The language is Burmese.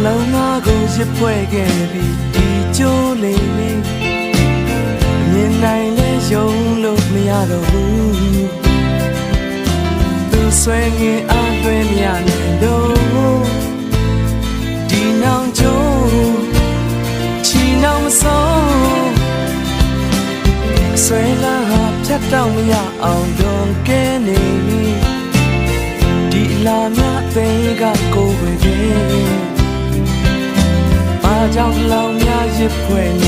လုံးသားကိုရစ်ဖွဲ့ခဲ့ပြီးဒီကျိုးလေးလေးမြင်နိုင်လဲယုံလို့မရတော့ဘူးသူဆွဲငင်အားသွဲမြနေတော့ဒီနောင်ကျိုးချီနောင်မဆုံးဆွဲလာဟာဖြတ်တော့မရအောင်တော့ကဲနေဒီလာမြသိကကိုယ်ပဲကြောင့်လောင်များရစ်ဖွဲ့နေ